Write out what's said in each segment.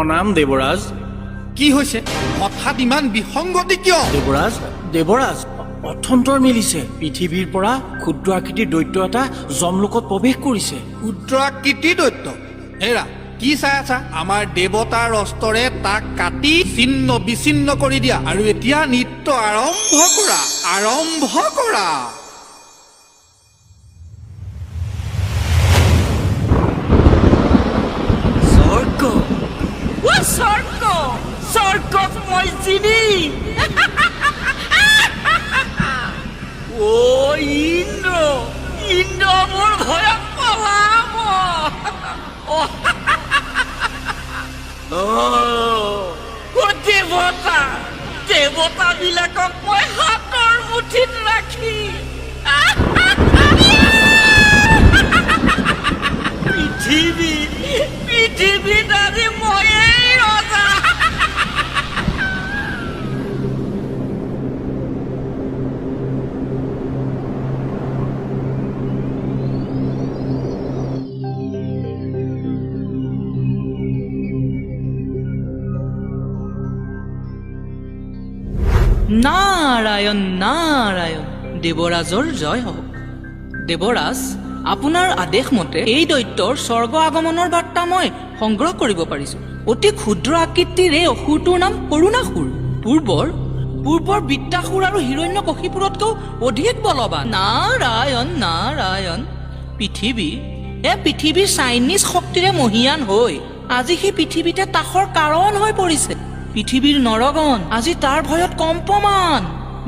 প্ৰণাম দেৱৰাজ। কি হৈছে? হঠাৎ ইমান বিসংগতি কিয়? দেৱৰাজ অথন্তৰ মিলিছে। পৃথিৱীৰ পৰা ক্ষুদ্ৰ আকৃতিৰ দৈত্য এটা যমলোকত প্ৰৱেশ কৰিছে। ক্ষুদ্ৰ আকৃতিৰ দৈত্য? হেৰা, কি চাই আছা? আমাৰ দেৱতাৰ অস্ত্ৰৰে তাক কাটি ছিন্ন বিচ্ছিন্ন কৰি দিয়া আৰু এতিয়া নৃত্য আৰম্ভ কৰা। স্বৰ্গত মই চিনি ইন্দ্ৰ মোৰ ভয়ত পলাব। দেৱতা বিলাকক মই হাতৰ মুঠিত ৰাখি পৃথিৱীত আজি ময়েই ৰজা। নাৰায়ণ নাৰায়ণ। দেৱৰাজৰ জয় হওক। দেৱৰাজ, আপোনাৰ আদেশ মতে এই দৈত্যৰ স্বৰ্গ আগমনৰ বাৰ্তা মই সংগ্ৰহ কৰিব পাৰিছো। অতি ক্ষুদ্ৰ আকৃতিৰ এই অসুৰটোৰ নাম কৰুণাসুৰ। পূৰ্বৰ বিদ্যাসুৰ আৰু হিৰণ্যকশিপুৰতকৈও অধিক বলৱান। নাৰায়ণ নাৰায়ণ। পৃথিৱীৰ চাইনিজ শক্তিৰে মহীয়ান হৈ আজি সি পৃথিৱীতে তাসৰ কাৰণ হৈ পৰিছে। পৃথিৱীৰ নৰগণ আজি তাৰ ভয়ত কম্পমান।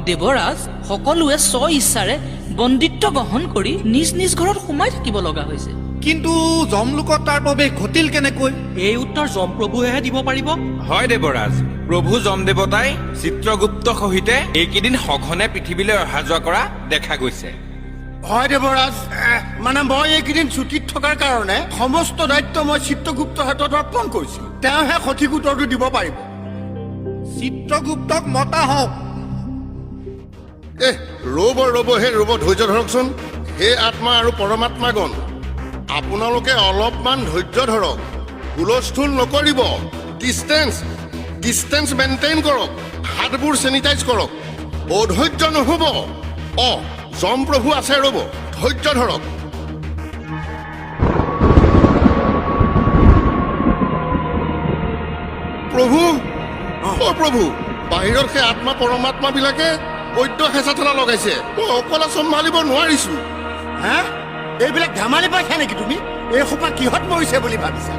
দেৱৰাজ, সকলোৱে স্ব ইচ্ছাৰে বন্দিত্ব গ্ৰহণ কৰি নিজ নিজ ঘৰত সোমাই থাকিব লগা হৈছে। কিন্তু যমলোকত তাৰ প্ৰৱেশ ঘটিল কেনেকৈ? এই উত্তৰ যমপ্ৰভুৱেহে দিব পাৰিব। হয় দেৱৰাজ, প্ৰভু যমদেৱতাই চিত্ৰগুপ্ত সহিতে এইকেইদিন সঘনে পৃথিৱীলৈ অহা যোৱা কৰা দেখা গৈছে। হয় দেৱৰাজ, মানে মই এইকেইদিন ছুটীত থকাৰ কাৰণে সমস্ত দায়িত্ব মই চিত্ৰগুপ্তৰ হাতত অৰ্পণ কৰিছিলো। তেওঁহে সঠিক উত্তৰটো দিব পাৰিব। চিত্ৰগুপ্তক মতা হওক। ৰ'ব ধৈৰ্য ধৰকচোন। হে আত্মা আৰু পৰমাত্মাগণ, আপোনালোকে অলপমান ধৈৰ্য ধৰক। হুলস্থুল নকৰিব। ডিষ্টেন্স মেইনটেইন কৰক। হাতবোৰ চেনিটাইজ কৰক। অধৈৰ্য নহ'ব। যমপ্ৰভু আছে, ৰ'ব, ধৈৰ্য ধৰক। প্ৰভু, বাহিৰত সেই আত্মা পৰমাত্মা বিলাকে বৈদ্য হেঁচা ঠেলা লগাইছে। মই অকলে চম্ভালিব নোৱাৰিছো। হা, এইবিলাক ধেমালি পাইছা নেকি তুমি? এই সোপা কিহত মৰিছে বুলি ভাবিছা?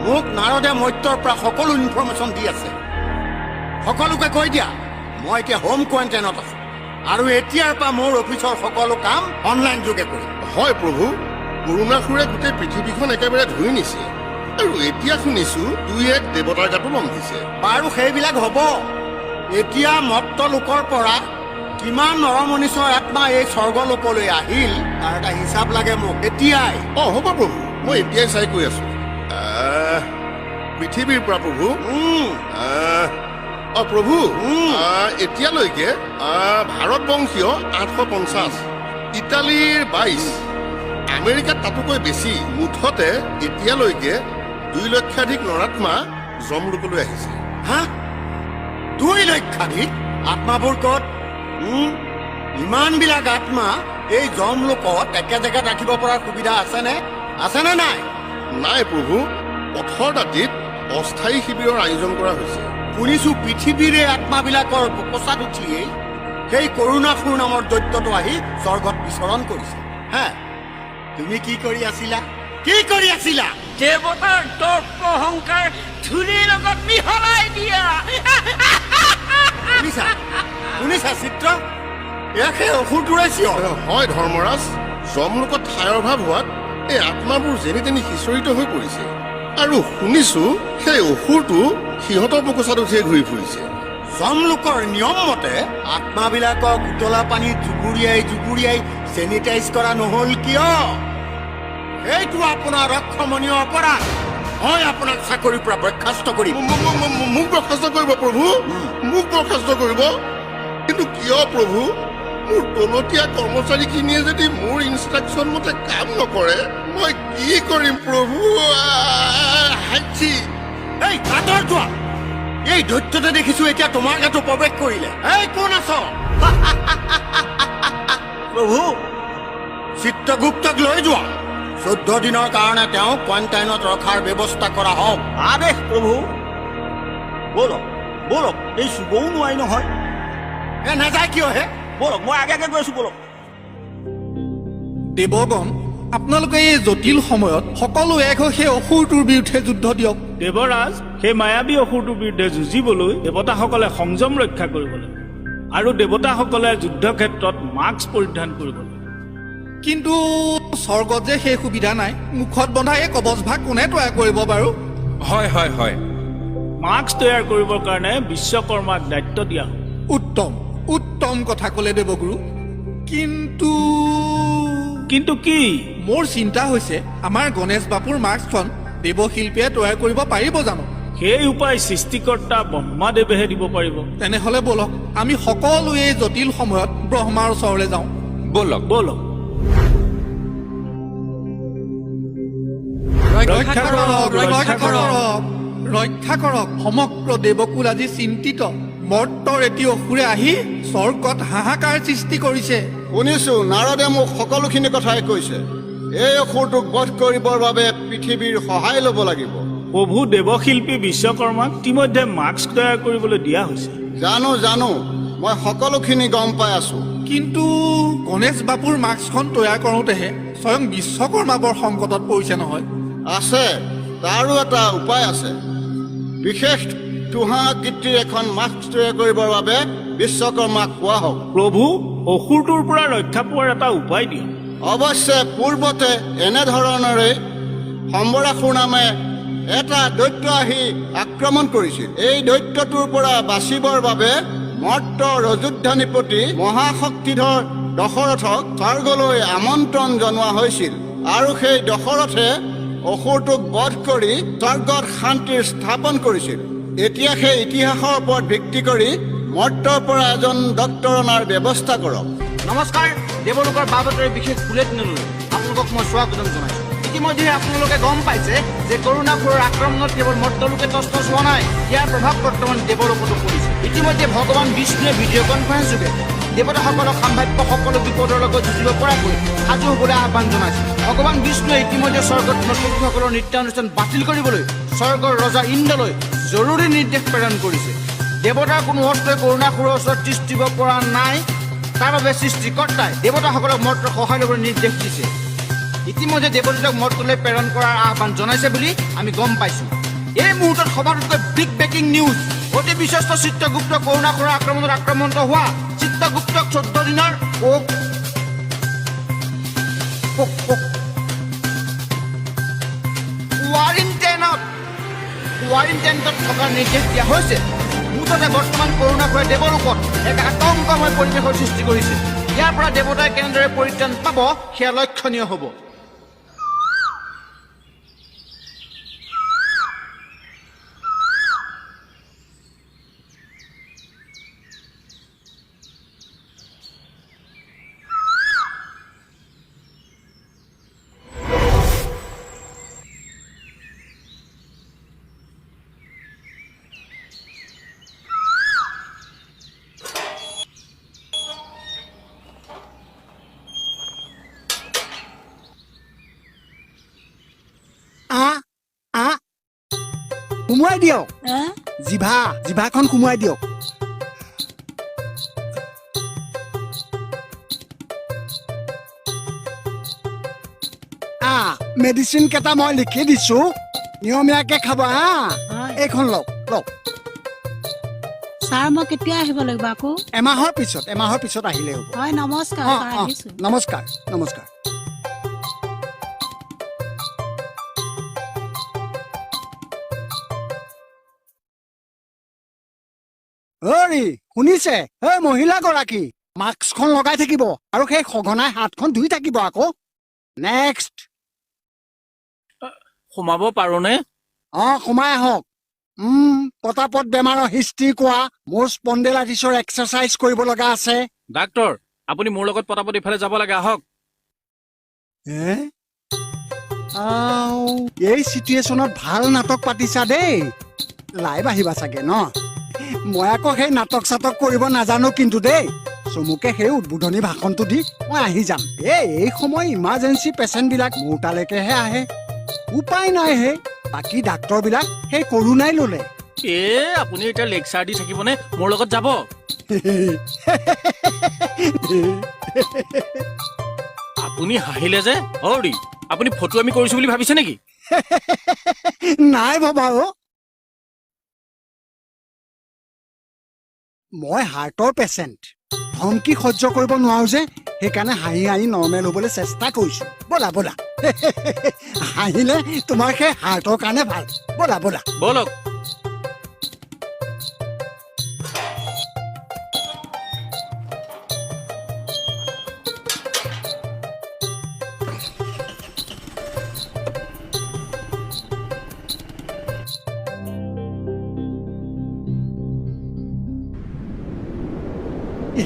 মোক নাৰদে মৰ্ত্যৰ পৰা সকলো ইনফৰমেশ্যন দি আছে। সকলোকে কৈ দিয়া মই এতিয়া হোম কোৱাৰেণ্টাইনত আছো আৰু এতিয়াৰ পৰা মোৰ অফিচৰ সকলো কাম অনলাইন যোগে কৰিম। হয় প্ৰভু, কৰুণাসুৰে গোটেই পৃথিৱীখন একেবাৰে ধুই নিছে আৰু এতিয়া শুনিছো দুই এক দেৱতাৰ গাতো বন্ধিছে। বাৰু সেইবিলাক হ'ব। এতিয়া মত্ত লোকৰ পৰা কিমান নৰমনীষৰ আত্মা এই স্বৰ্গলোকলৈ আহিল তাৰ এটা হিচাপ লাগে মোক এতিয়াই। হ'ব প্ৰভু, মই এতিয়াই চাই কৈ আছো। পৃথিৱীৰ পৰা প্ৰভু প্ৰভু এতিয়ালৈকে ভাৰতবংশীয় 850, ইটালীৰ 22, আমেৰিকাত তাতোকৈ বেছি, মুঠতে এতিয়ালৈকে 2 লক্ষাধিক নৰাত্মা যমলোকলৈ আহিছে। হা, 2 লক্ষাধিক আত্মাবোৰ ক'ত? ইমানবিলাক আত্মা এই যমলোকত একে জেগাত ৰাখিব পৰাৰ সুবিধা আছেনে নাই? নাই প্ৰভু, পথৰ দাঁতিত অস্থায়ী শিবিৰৰ আয়োজন কৰা হৈছে। শুনিছো পৃথিৱীৰে আত্মাবিলাকৰ পচাত উঠিয়েই সেই কৰুণাসুৰ নামৰ দৈত্যটো আহি স্বৰ্গত বিচৰণ কৰিছে। হা, তুমি কি কৰি আছিলা? দেৱতাৰ দৰ্প অহংকাৰ ধূলিৰ লগত মিহলাই দিয়া। শুনিছা চিত্ৰ? একে অসুৰটোৰে চিঞৰ। হয় ধৰ্মৰাজ, যমলোকত ঠাইৰ অভাৱ হোৱাত এই আত্মাবোৰ যেনি তেনি সিঁচৰিত হৈ পৰিছে আৰু শুনিছো সেই অসুৰটো সিহঁতৰ পকোচাত উঠিয়ে ঘূৰি ফুৰিছে। যমলোকৰ নিয়ম মতে আত্মাবিলাকক উতলা পানীত জুবুৰিয়াই চেনিটাইজ কৰা নহ'ল কিয়? এইটো আপোনাৰ অক্ষমনীয় অপৰাধ। মই আপোনাক চাকৰিৰ পৰা বৰ্খাস্ত কৰিম। মোক বৰ্খাস্ত কৰিব প্ৰভু, মোক বৰ্খাস্ত কৰিব? কিন্তু কিয় প্ৰভু? মোৰ তলতীয়া কৰ্মচাৰীখিনিয়ে যদি মোৰ ইনষ্ট্ৰাকশ্যন মতে কাম নকৰে মই কি কৰিম প্ৰভু? এই আঁতৰ যোৱা এই দৈত্যতে দেখিছো এতিয়া তোমাৰ গাতো প্ৰৱেশ কৰিলে এই কোন আছ প্ৰভু চিত্ৰগুপ্তক লৈ যোৱা 14 দিনৰ কাৰণে তেওঁক কোৱাৰেণ্টাইনত ৰখাৰ ব্যৱস্থা কৰা হওক আদেশ প্ৰভু বলক বলক এই চুবও নোৱাৰি নহয় এ নাযায় কিয় হে বলক মই আগে আগে গৈ আছো বলক দেৱগণ আপোনালোকে এই জটিল সময়ত সকলো এক হৈ সেই অসুৰটোৰ বিৰুদ্ধে যুদ্ধ দিয়ক দেৱৰাজ সেই মায়াবী অসুৰটোৰ বিৰুদ্ধে যুঁজিবলৈ দেৱতাসকলে সংযম ৰক্ষা কৰিব লাগে আৰু দেৱতাসকলে যুদ্ধক্ষেত্ৰত মাস্ক পৰিধান কৰিব লাগে কিন্তু স্বৰ্গত যে সেই সুবিধা নাই মুখত বন্ধা এই কবচ ভাগ কোনে তৈয়াৰ কৰিব বাৰু হয় হয় হয় মাস্ক তৈয়াৰ কৰিবৰ কাৰণে বিশ্বকৰ্মাক দায়িত্ব দিয়া হ'ল উত্তম উত্তম কথা ক'লে দেৱগুৰু কিন্তু কিন্তু কি মোৰ চিন্তা হৈছে আমাৰ গণেশ বাপুৰ মাস্কখন দেৱশিল্পীয়ে তৈয়াৰ কৰিব পাৰিব জানো সেই উপায় সৃষ্টিকৰ্তা ব্ৰহ্মাদেৱেহে দিব পাৰিব তেনেহ'লে বলক আমি সকলোৱে এই জটিল সময়ত ব্ৰহ্মাৰ ওচৰলৈ যাওঁ ব'লক বলক ৰক্ষা কৰক ৰক্ষা কৰক ৰক্ষা কৰক সমগ্ৰ দেৱকুল আজি চিন্তিত মৰ্তৰ এটি অসুৰে আহি স্বৰ্গত হাহাকাৰ সৃষ্টি কৰিছে শুনিছো নাৰদে মোক সকলোখিনি কথাই কৈছে এই অসুৰটোক বধ কৰিবৰ বাবে পৃথিৱীৰ সহায় ল'ব লাগিব প্ৰভু দেৱশিল্পী বিশ্বকৰ্মাক ইতিমধ্যে মাস্ক তৈয়াৰ কৰিবলৈ দিয়া হৈছে জানো জানো মই সকলোখিনি গম পাই আছো কিন্তু গণেশ বাপুৰ মাস্কখন তৈয়াৰ কৰোঁতেহে স্বয়ং বিশ্বকৰ্মা বৰ সংকটত পৰিছে নহয় আছে তাৰো এটা উপায় আছে বিশেষ তুহা কীৰ্তিৰ এখন মাস্ক তৈয়াৰ কৰিবৰ বাবে বিশ্বকৰ্মাক কোৱা হওক প্ৰভু অসুৰটোৰ পৰা ৰক্ষা পোৱাৰ এটা উপায় দিয়ক অৱশ্যে পূৰ্বতে এনেধৰণৰে সম্বৰাসুৰ নামে এটা দৈত্য আহি আক্ৰমণ কৰিছিল এই দৈত্যটোৰ পৰা বাচিবৰ বাবে মৰ্ত ৰজোদ্ধানীপতি মহাশক্তিধৰ দশৰথক স্বৰ্গলৈ আমন্ত্ৰণ জনোৱা হৈছিল আৰু সেই দশৰথে অসুৰটোক বধ কৰি স্বৰ্গত শান্তিৰ স্থাপন কৰিছিল এতিয়া সেই ইতিহাসৰ ওপৰত ভিত্তি কৰি মৰ্তৰ পৰা এজন ডক্তৰ অনাৰ ব্যৱস্থা কৰক নমস্কাৰ দেৱলোকৰ বাবদৰে বিশেষ বুলেটিনলৈ আপোনালোকক মই স্বাগতম জনাইছোঁ ইতিমধ্যে আপোনালোকে গম পাইছে যে কৰোণাপুৰৰ আক্ৰমণত কেৱল মৰ্তলোকে তষ্ট হোৱা নাই ইয়াৰ প্ৰভাৱ বৰ্তমান দেৱলোকতো পৰিছে ইতিমধ্যে ভগৱান বিষ্ণুৱে ভিডিঅ' কনফাৰেন্স যোগে দেৱতাসকলক সাম্ভাৱ্য সকলো বিপদৰ লগত যুঁজিব পৰাকৈ সাজু হ'বলৈ আহ্বান জনাইছে ভগৱান বিষ্ণুৱে ইতিমধ্যে স্বৰ্গত নৰ্তকীসকলৰ নৃত্যানুষ্ঠান বাতিল কৰিবলৈ স্বৰ্গৰ ৰজা ইন্দ্ৰলৈ জৰুৰী নিৰ্দেশ প্ৰেৰণ কৰিছে দেৱতাৰ কোনো অস্ত্ৰই কৰোণাসুৰৰ ওচৰত সৃষ্টিব পৰা নাই তাৰ বাবে সৃষ্টিকৰ্তাই দেৱতাসকলক মৰ্তৰ সহায় ল'বলৈ নিৰ্দেশ দিছে ইতিমধ্যে দেৱদূতক মৰ্তলৈ প্ৰেৰণ কৰাৰ আহ্বান জনাইছে বুলি আমি গম পাইছোঁ এই মুহূৰ্তত সবাতোকৈ বিগ ব্ৰেকিং নিউজ অতি বিশ্বস্ত চিত্ৰগুপ্ত কৰোণাসুৰৰ আক্ৰমণত আক্ৰান্ত হোৱা চিত্ৰগুপ্তক 14 দিনৰ কোৱাৰেণ্টাইনত থকাৰ নিৰ্দেশ দিয়া হৈছে মুঠতে বৰ্তমান কৰোণাসুৰে দেৱলোকত এক আতংকময় পৰিৱেশৰ সৃষ্টি কৰিছে ইয়াৰ পৰা দেৱতাই কেনেদৰে পৰিত্ৰাণ পাব সেয়া লক্ষণীয় হ'ব সুমুৱাই দিয়ক জিভাখন সুমুৱাই দিয়ক মেডিচিন কেইটা মই লিখি দিছো নিয়মীয়াকে খাব এইখন লওক লওক ছাৰ মই কেতিয়া আহিব লাগিব আকৌ এমাহৰ পিছত আহিলে হ'ব হয় নমস্কাৰ ছাৰ আহিছো নমস্কাৰ নমস্কাৰ অৰি শুনিছে এই মহিলাগৰাকী মাস্কখন লগাই থাকিব আৰু সেই সঘনাই হাতখন ধুই থাকিব আকৌ নেক্সট সোমাব পাৰোনে সোমাই আহক পতাপত বেমাৰৰ হিষ্ট্ৰী কোৱা মোৰ স্পণ্ডেলাইটিছৰ এক্সাৰচাইজ কৰিব লগা আছে ডাক্তৰ আপুনি মোৰ লগত পটাপট ইফালে যাব লাগে আহক এই চিটুৱেশ্যনত ভাল নাটক পাতিছা দেই লাইভ আহিবা চাগে ন মই আকৌ সেই নাটক চাটক কৰিব নাজানো কিন্তু দেই চমুকে সেই উদ্বোধনী ভাষণটো দি মই আহি যাম এই সময় ইমাৰ্জেঞ্চি পেচেণ্টবিলাক মোৰ তালৈকেহে আহে উপায় নাই হে বাকী ডাক্তৰবিলাক সেই কৰোণাই ল'লে আপুনি এতিয়া লেকচাৰ দি থাকিবনে মোৰ লগত যাব আপুনি হাঁহিলে যে হৰি আপুনি ফটো আমি কৰিছো বুলি ভাবিছে নেকি নাই ভবা মই হাৰ্টৰ পেচেণ্ট ধমকি সহ্য কৰিব নোৱাৰো যে সেইকাৰণে হাঁহি হাঁহি নৰ্মেল হ'বলৈ চেষ্টা কৰিছো ব'লা ব'লা হাঁহিলে তোমাৰ সেই হাৰ্টৰ কাৰণে ভাল ব'লা ব'লা বলক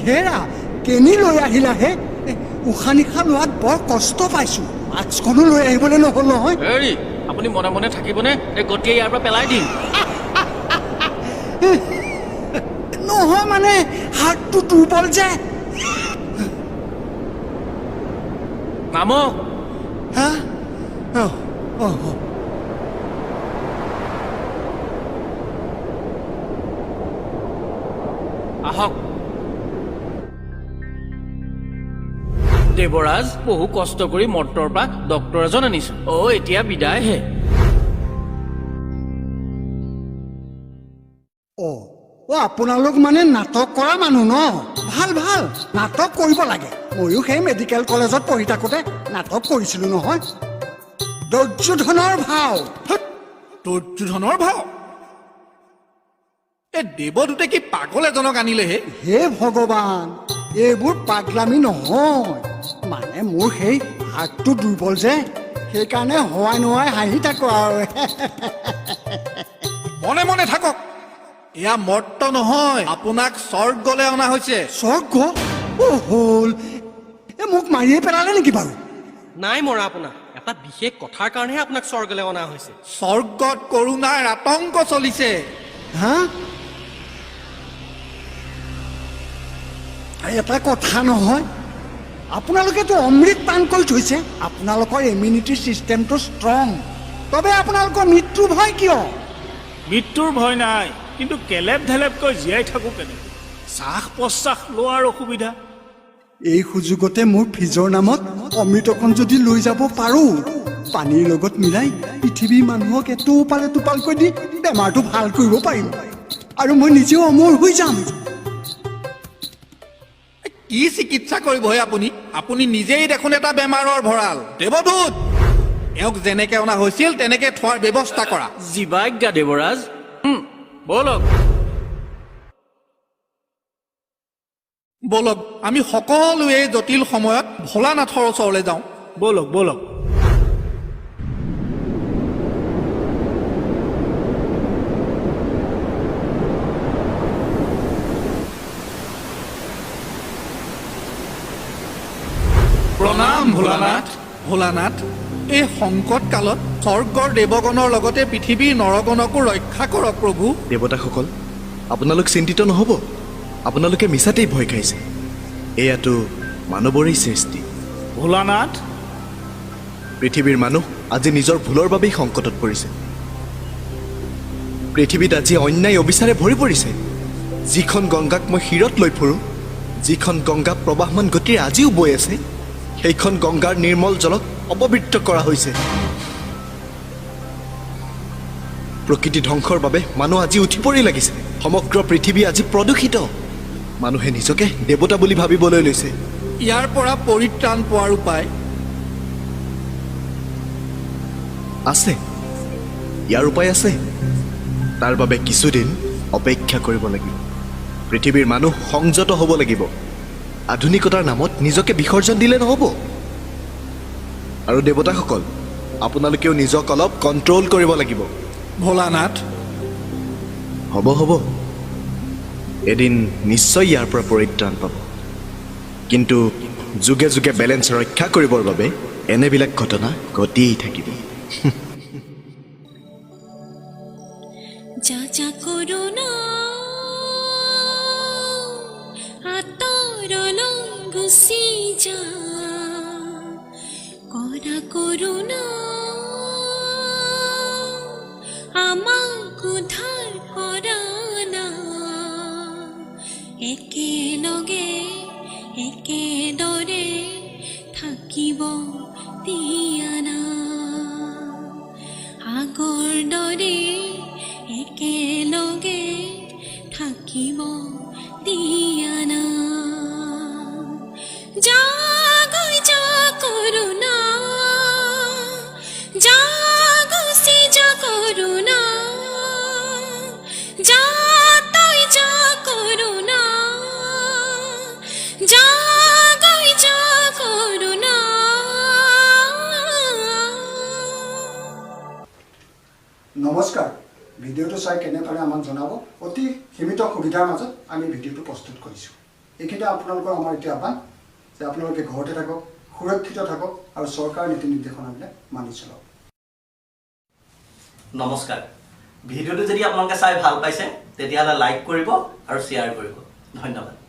হেৰা কেনি লৈ আহিলা হে উশাহ নিশাহ লোৱাত বৰ কষ্ট পাইছো মাস্কখনো লৈ আহিবলৈ নহ'ল নহয় হেৰি আপুনি মনে মনে থাকিবনে এই গতিয়ে ইয়াৰ পৰা পেলাই দিম নহয় মানে হাতটো দুৰ্বল যে নামক হা আহক দেৱৰাজ বহু কষ্ট কৰি মৰ্তৰ পৰা ডক্তৰ এজন আনিছো এতিয়া বিদায়হে আপোনালোক মানে নাটক কৰা মানুহ ন ভাল ভাল নাটক কৰিব লাগে ময়ো সেই মেডিকেল কলেজত পঢ়ি থাকোঁতে নাটক কৰিছিলো নহয় দুৰ্যোধনৰ ভাও দুৰ্যোধনৰ ভাও এই দেৱদূতে কি পাগল এজনক আনিলেহে হে ভগৱান এইবোৰ পাগলামি নহয় মানে মোৰ সেই হাতটো দুৰ্বল যে সেইকাৰণে হোৱাই নোহাই হাঁহি থাকো আৰু মনে মনে থাকক এয়া মৰ্ত নহয় আপোনাক স্বৰ্গলৈ অনা হৈছে স্বৰ্গ হ'ল মোক মাৰিয়ে পেলালে নেকি বাৰু নাই মৰা আপোনাক এটা বিশেষ কথাৰ কাৰণেহে আপোনাক স্বৰ্গলৈ অনা হৈছে স্বৰ্গত কৰোণাৰ আতংক চলিছে হা এটা কথা নহয় আপোনালোকেতো অমৃত পান কৰি থৈছে আপোনালোকৰ ইমিউনিটি চিষ্টেমটো ষ্ট্ৰং তবে আপোনালোকৰ মৃত্যু ভয় কিয় মৃত্যুৰ ভয় নাই কিন্তু কেলেপ ধেলেপকৈ জীয়াই থাকো কেনেকৈ শ্বাস প্ৰশ্বাস লোৱাৰ অসুবিধা এই সুযোগতে মোৰ ফ্ৰিজৰ নামত অমৃতকণ যদি লৈ যাব পাৰো পানীৰ লগত মিলাই পৃথিৱীৰ মানুহক এটোপাল এটোপালকৈ দি বেমাৰটো ভাল কৰিব পাৰিম আৰু মই নিজেও অমৰ হৈ যাম কি চিকিৎসা কৰিব হে আপুনি নিজেই দেখোন এটা বেমাৰৰ ভঁৰাল দেৱদূত এওঁক যেনেকে অনা হৈছিল তেনেকে থোৱাৰ ব্যৱস্থা কৰা জীৱাজ্ঞা দেৱৰাজ বলক বলক আমি সকলোৱে জটিল সময়ত ভোলানাথৰ ওচৰলৈ যাওঁ বলক বলক প্ৰণাম ভোলানাথ ভোলানাথ এই সংকট কালত স্বৰ্গৰ দেৱগণৰ লগতে পৃথিৱীৰ নৰগণকো ৰক্ষা কৰক প্ৰভু দেৱতাসকল আপোনালোক চিন্তিত নহ'ব আপোনালোকে মিছাতেই ভয় খাইছে এয়াতো মানৱৰেই সৃষ্টি ভোলানাথ পৃথিৱীৰ মানুহ আজি নিজৰ ভুলৰ বাবেই সংকটত পৰিছে পৃথিৱীত আজি অন্যায় অবিচাৰে ভৰি পৰিছে যিখন গংগাক মই শিৰত লৈ ফুৰোঁ যিখন গংগা প্ৰবাহমান গতিৰে আজিও বৈ আছে সেইখন গংগাৰ নিৰ্মল জলক অপবিত্ৰ কৰা হৈছে প্ৰকৃতি ধ্বংসৰ বাবে মানুহ আজি উঠি পৰি লাগিছে সমগ্ৰ পৃথিৱী আজি প্ৰদূষিত মানুহে নিজকে দেৱতা বুলি ভাবিবলৈ লৈছে ইয়াৰ পৰা পৰিত্ৰাণ পোৱাৰ উপায় আছে ইয়াৰ উপায় আছে তাৰ বাবে কিছুদিন অপেক্ষা কৰিব লাগিব পৃথিৱীৰ মানুহ সংযত হ'ব লাগিব আধুনিকতাৰ নামত নিজকে বিসৰ্জন দিলে নহ'ব আৰু দেৱতাসকল আপোনালোকেও নিজক অলপ কণ্ট্ৰল কৰিব লাগিব ভোলানাথ হ'ব হ'ব এদিন নিশ্চয় ইয়াৰ পৰা পৰিত্ৰাণ পাব কিন্তু যুগে যুগে বেলেঞ্চ ৰক্ষা কৰিবৰ বাবে এনেবিলাক ঘটনা ঘটিয়েই থাকিব যা যা কৰোণা আঁতৰলৈ গুচি যা কৰা কৰোণা আমাক উদ্ধাৰ কৰা না একেলগে একেদৰে থাকিব দিয়া না আগৰ দৰে একেলগে থাকিব দিয়া না জাগৈ যা কৰোণা জাগছি যা কৰোণা যা তই যা কৰোণা জাগৈ যা কৰোণা নমস্কাৰ ভিডিঅ'টো চাই কেনে পালে আমাক জনাব অতি সীমিত সুবিধাৰ মাজত আমি ভিডিঅ'টো প্ৰস্তুত কৰিছোঁ এইখিনিতে আপোনালোকৰ আমাৰ এতিয়া আহ্বান যে আপোনালোকে ঘৰতে থাকক সুৰক্ষিত থাকক আৰু চৰকাৰৰ নীতি নিৰ্দেশনাবিলাক মানি চলক নমস্কাৰ ভিডিঅ'টো যদি আপোনালোকে চাই ভাল পাইছে তেতিয়াহ'লে লাইক কৰিব আৰু শ্বেয়াৰ কৰিব ধন্যবাদ